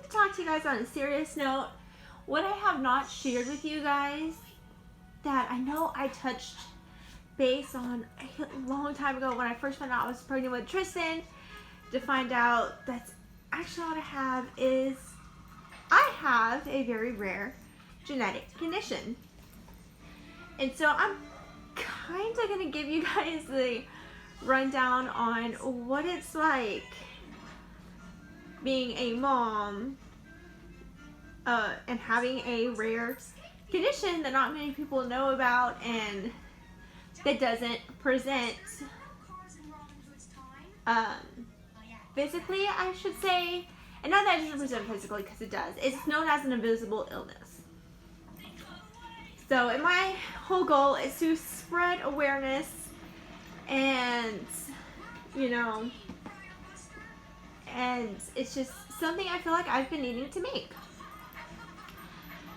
to talk to you guys on a serious note. What I have not shared with you guys that I know I touched base on a long time ago when I first found out I was pregnant with Tristan, to find out that's actually what I have is I have a very rare genetic condition. And so I'm kind of going to give you guys the rundown on what it's like being a mom and having a rare condition that not many people know about and that doesn't present physically, I should say. And not that it doesn't present physically, because it does. It's known as an invisible illness. So, and my whole goal is to spread awareness and, you know, and it's just something I feel like I've been needing to make.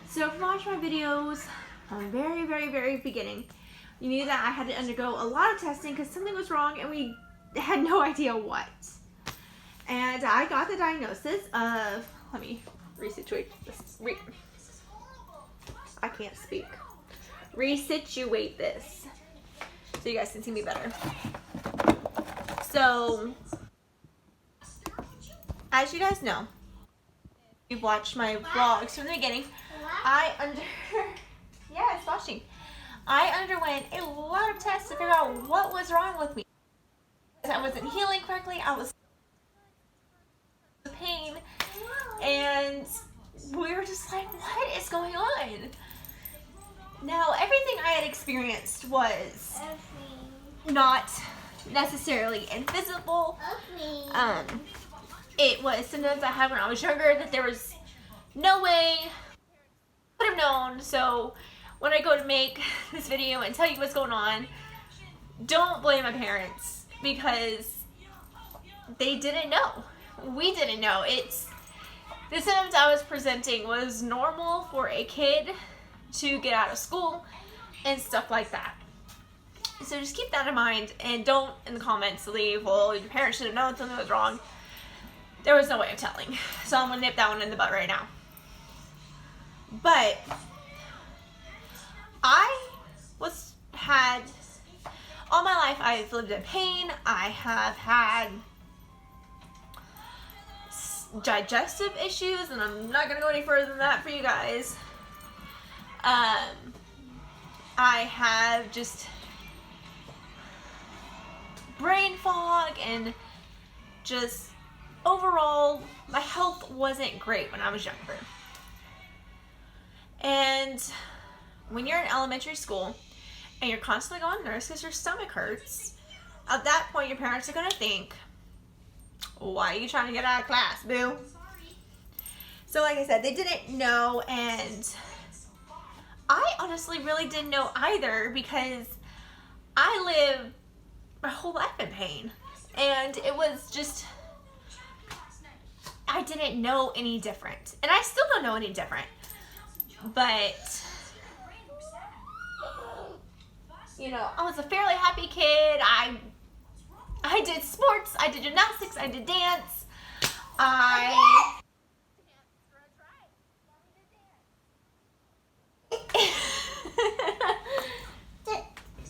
So, if you watch my videos from the very, very, very beginning, you knew that I had to undergo a lot of testing because something was wrong and we had no idea what. And I got the diagnosis of, let me resituate this. I can't speak. Resituate this so you guys can see me better. So, as you guys know, you've watched my vlogs from the beginning. Yeah, it's washing. I underwent a lot of tests to figure out what was wrong with me. I wasn't healing correctly. I was in pain, and we were just like, what is going on? Now, everything I had experienced was not necessarily invisible. It was symptoms I had when I was younger that there was no way I could have known. So when I go to make this video and tell you what's going on, don't blame my parents, because they didn't know. We didn't know. The symptoms I was presenting was normal for a kid to get out of school and stuff like that. So just keep that in mind, and don't in the comments leave, well, your parents should have known something was wrong. There was no way of telling. So I'm going to nip that one in the butt right now. But all my life I've lived in pain. I have had digestive issues, and I'm not going to go any further than that for you guys. I have just brain fog, and just overall my health wasn't great when I was younger. And when you're in elementary school and you're constantly going nurse because your stomach hurts, at that point your parents are going to think, why are you trying to get out of class, boo? So like I said, they didn't know, and I honestly really didn't know either, because I lived my whole life in pain, and it was just, I didn't know any different, and I still don't know any different. But you know, I was a fairly happy kid. I did sports, I did gymnastics, I did dance.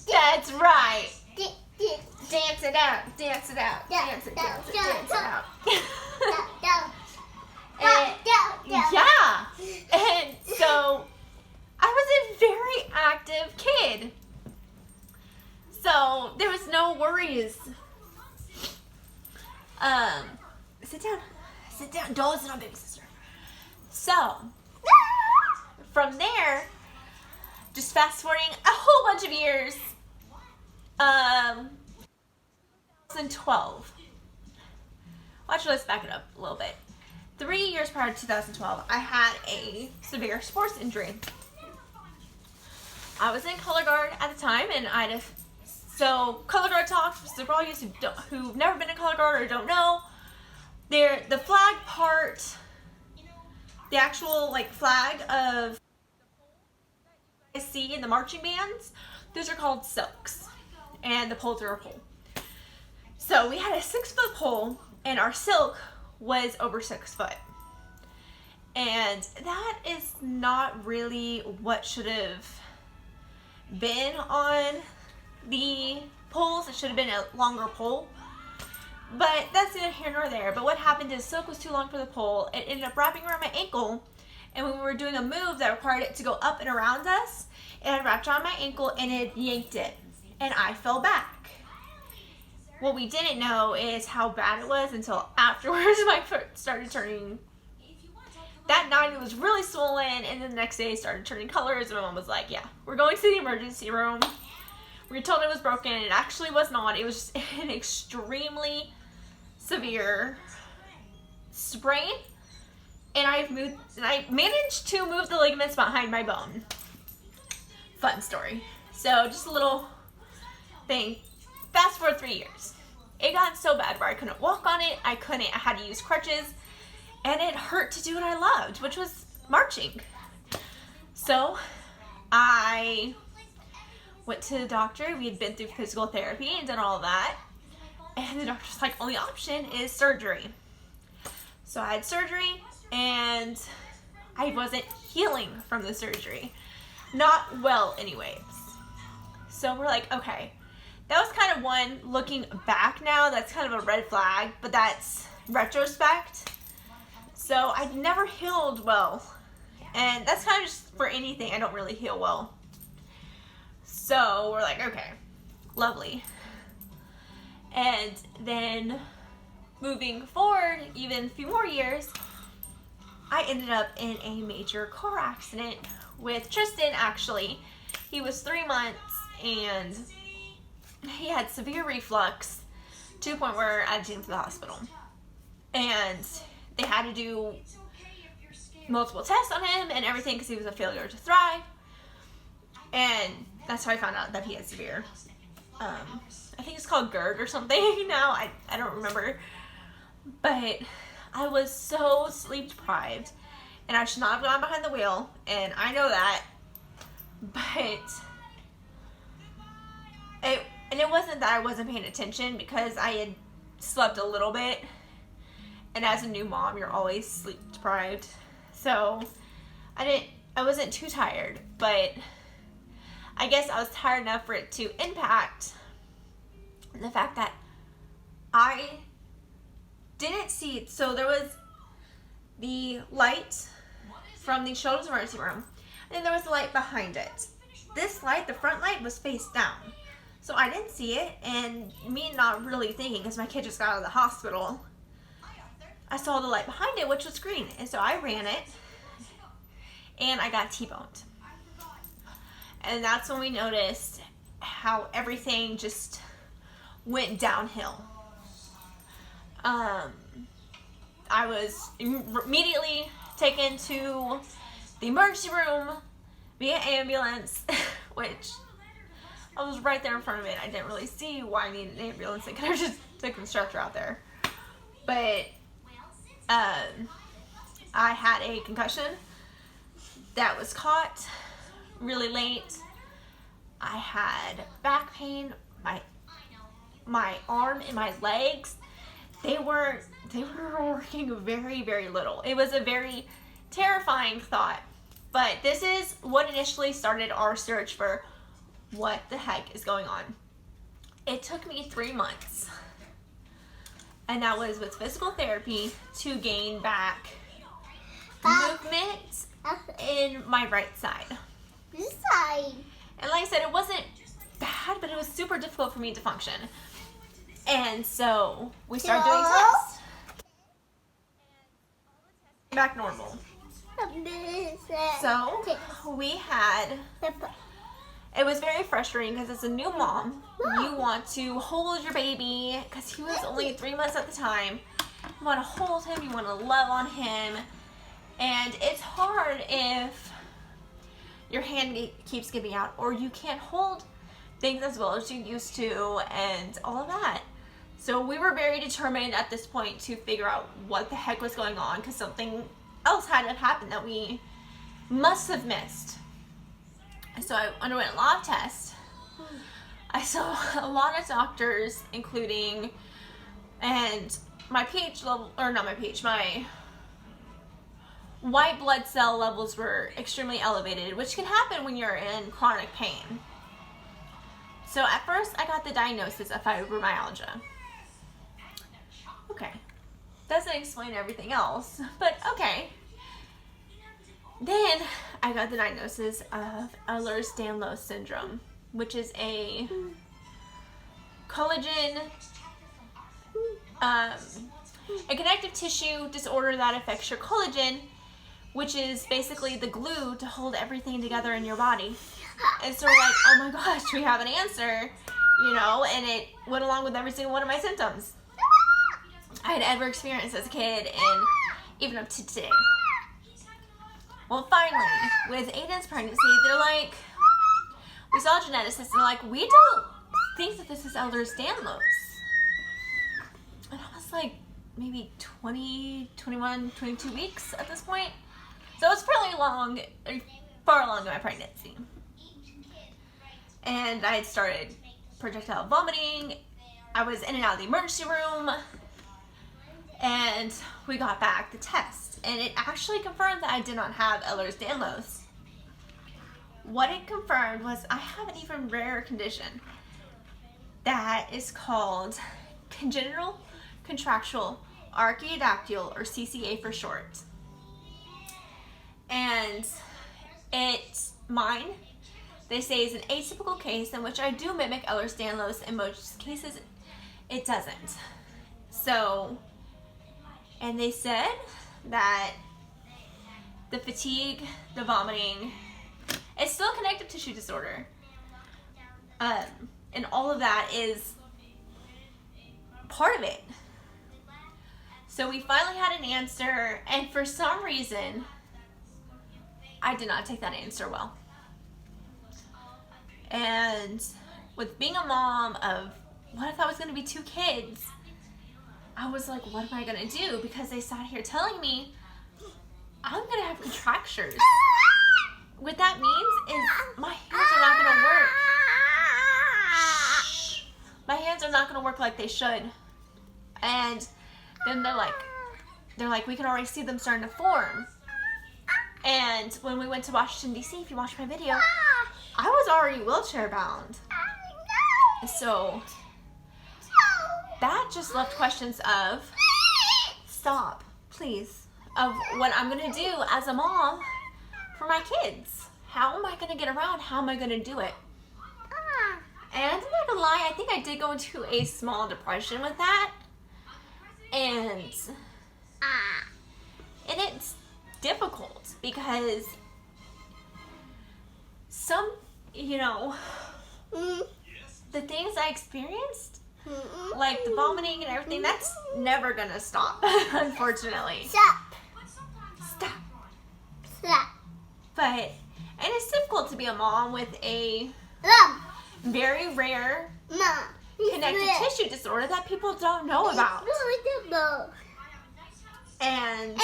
That's right. Dance it out, dance it out, dance it, dance it, dance it out. Yeah, and so I was a very active kid, so there was no worries. Sit down, don't listen to big sister. So from there, just fast forwarding a whole bunch of years, 2012. Actually, let's back it up a little bit. 3 years prior to 2012, I had a severe sports injury. I was in color guard at the time, and so color guard talks, so for all of you who've never been in color guard or don't know, the flag part, the actual like flag of you guys see in the marching bands, those are called silks, and the poles are a pole. So we had a 6-foot pole, and our silk was over 6 foot. And that is not really what should have been on the poles. It should have been a longer pole. But that's neither here nor there. But what happened is silk was too long for the pole. It ended up wrapping around my ankle. And when we were doing a move that required it to go up and around us, it had wrapped around my ankle and it yanked it. And I fell back. What we didn't know is how bad it was until afterwards my foot started turning. That night it was really swollen, and then the next day it started turning colors, and my mom was like, yeah, we're going to the emergency room. We were told it was broken. It actually was not. It was just an extremely severe sprain, and I managed to move the ligaments behind my bone. Fun story. So just a little thing. Fast forward 3 years. It got so bad where I couldn't walk on it. I had to use crutches. And it hurt to do what I loved, which was marching. So I went to the doctor. We had been through physical therapy and done all of that. And the doctor was like, only option is surgery. So I had surgery, and I wasn't healing from the surgery. Not well anyways. So we're like, okay. That was kind of one, looking back now, that's kind of a red flag, but that's retrospect. So I've never healed well, and that's kind of just for anything. I don't really heal well. So we're like, okay, lovely. And then moving forward, even a few more years, I ended up in a major car accident with Tristan, actually. He was 3 months, and he had severe reflux to the point where I had to take him to the hospital. And they had to do multiple tests on him and everything because he was a failure to thrive. And that's how I found out that he had severe, I think it's called GERD or something now. I don't remember. But I was so sleep deprived, and I should not have gone behind the wheel, and I know that. But it wasn't that I wasn't paying attention, because I had slept a little bit. And as a new mom, you're always sleep deprived. So I wasn't too tired, but I guess I was tired enough for it to impact the fact that I didn't see it. So there was the light from the children's emergency room, and then there was the light behind it. This light, the front light, was face down. So I didn't see it, and me not really thinking, because my kid just got out of the hospital, I saw the light behind it, which was green. And so I ran it, and I got T-boned. And that's when we noticed how everything just went downhill. I was immediately taken to the emergency room via ambulance, which I was right there in front of it. I didn't really see why I needed an ambulance. They could have just taken the stretcher out there. But I had a concussion that was caught really late. I had back pain. My arm and my legs, they were working very, very little. It was a very terrifying thought. But this is what initially started our search for what the heck is going on. It took me 3 months. And that was with physical therapy to gain back movement in my right side. This side. And like I said, it wasn't bad, but it was super difficult for me to function. And so we started doing tests. Back normal. So we had, it was very frustrating because as a new mom, you want to hold your baby because he was only 3 months at the time. You want to hold him, you want to love on him. And it's hard if your hand keeps giving out or you can't hold things as well as you used to and all of that. So we were very determined at this point to figure out what the heck was going on because something else had to have happened that we must have missed. So I underwent a lot of tests. I saw a lot of doctors, including, and my pH level, or not my pH, my white blood cell levels were extremely elevated, which can happen when you're in chronic pain. So at first I got the diagnosis of fibromyalgia. Okay, doesn't explain everything else, but okay. Then I got the diagnosis of Ehlers-Danlos syndrome, which is a collagen, a connective tissue disorder that affects your collagen, which is basically the glue to hold everything together in your body. And so we're like, oh my gosh, we have an answer, you know, and it went along with every single one of my symptoms I had ever experienced as a kid and even up to today. Well, finally, with Aiden's pregnancy, they're like, we saw a geneticist and they're like, we don't think that this is Ehlers-Danlos. And I was like, maybe 20, 21, 22 weeks at this point. So it's fairly long, far along in my pregnancy. And I had started projectile vomiting. I was in and out of the emergency room. And we got back the test. And it actually confirmed that I did not have Ehlers-Danlos. What it confirmed was I have an even rarer condition that is called congenital contractural archaeodactyl, or CCA for short. And mine, they say, is an atypical case in which I do mimic Ehlers-Danlos. In most cases, it doesn't. So, and they said that the fatigue, the vomiting, it's still a connective tissue disorder. And all of that is part of it. So we finally had an answer, and for some reason, I did not take that answer well. And with being a mom of what I thought was going to be 2 kids, I was like, what am I going to do? Because they sat here telling me I'm going to have contractures. What that means is my hands are not going to work. Shh. My hands are not going to work like they should. And then they're like, we can already see them starting to form. And when we went to Washington, D.C., if you watched my video, I was already wheelchair bound. So that just left questions of, stop, please, of what I'm going to do as a mom for my kids. How am I going to get around? How am I going to do it? And I'm not going to lie, I think I did go into a small depression with that. And it's difficult because some, you know, the things I experienced, like the vomiting and everything, that's never gonna stop, unfortunately. Stop. But, and it's difficult to be a mom with a very rare connective tissue disorder that people don't know about. And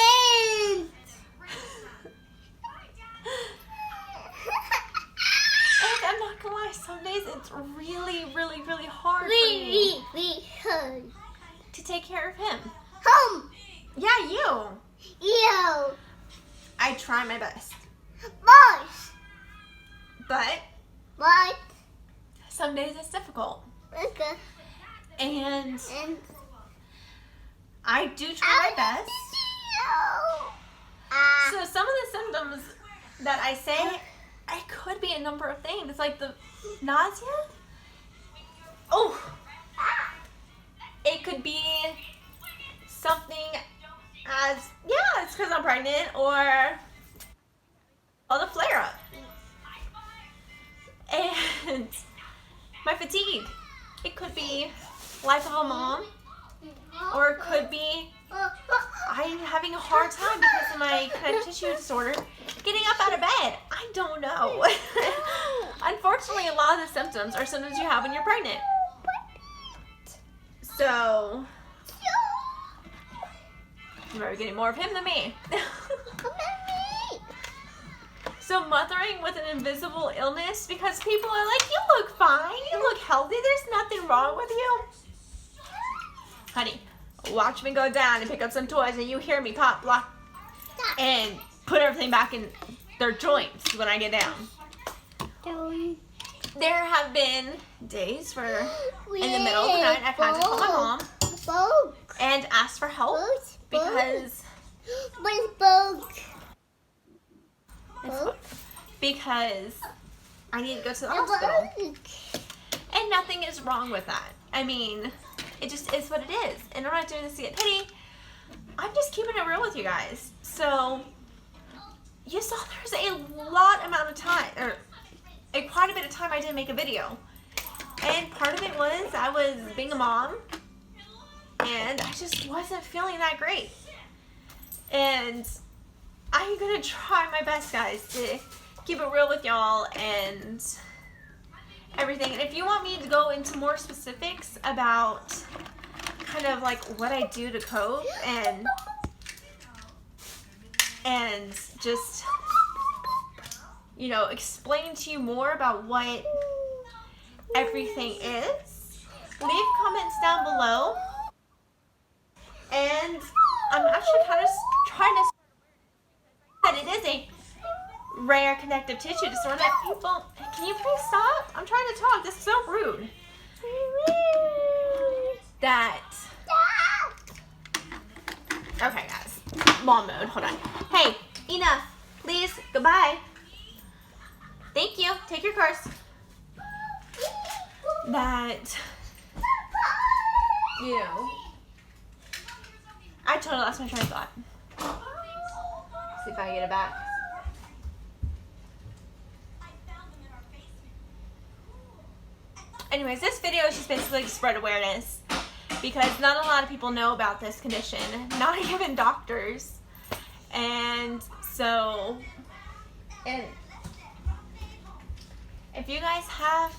I'm not gonna lie, some days it's really, really, really hard for me to take care of him. Yeah, you. I try my best. But some days it's difficult. And I do try my best. So some of the symptoms that I say, it could be a number of things, like the nausea. Oh, it could be something as, yeah, it's because I'm pregnant, or the flare-up. And my fatigue. It could be life of a mom, or it could be I'm having a hard time because of my connective tissue disorder getting up out of bed. I don't know. Unfortunately, a lot of the symptoms are symptoms you have when you're pregnant. So, you're getting more of him than me. So mothering with an invisible illness, because people are like, you look fine, you look healthy, there's nothing wrong with you. Honey, watch me go down and pick up some toys and you hear me pop, block. and put everything back in their joints when I get down. There have been days where in the middle of the night I've had to call my mom and ask for help because I need to go to the hospital. And nothing is wrong with that. I mean, it just is what it is. And I'm not doing this to get pity. I'm just keeping it real with you guys. So, you saw there's a lot amount of time, or quite a bit of time I didn't make a video. And part of it was I was being a mom, and I just wasn't feeling that great. And I'm going to try my best, guys, to keep it real with y'all and everything. And if you want me to go into more specifics about kind of like what I do to cope and just, you know, explain to you more about what everything is, leave comments down below. And I'm actually kind of trying to that it is a rare connective tissue disorder that people, can you please stop? I'm trying to talk. This is so rude. Okay guys, mom mode, hold on. Hey, enough, please, goodbye. Thank you, take your course. That, you know, I totally lost my train of thought. See if I can get it back. Anyways, this video is just basically to spread awareness because not a lot of people know about this condition, not even doctors. And so, and if you guys have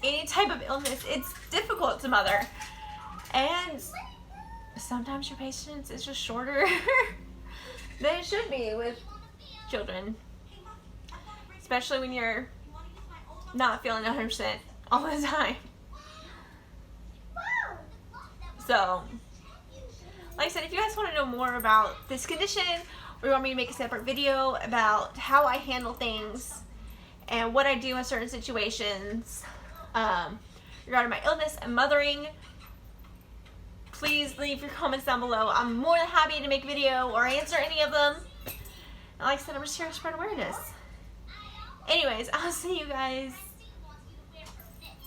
any type of illness, it's difficult to mother. And sometimes your patience is just shorter than it should be with children. Especially when you're not feeling 100% all the time. So, like I said, if you guys want to know more about this condition, or you want me to make a separate video about how I handle things and what I do in certain situations regarding my illness and mothering, please leave your comments down below. I'm more than happy to make a video or answer any of them. And like I said, I'm just here to spread awareness. Anyways, I'll see you guys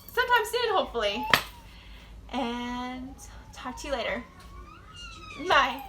sometime soon, hopefully. And talk to you later. Bye.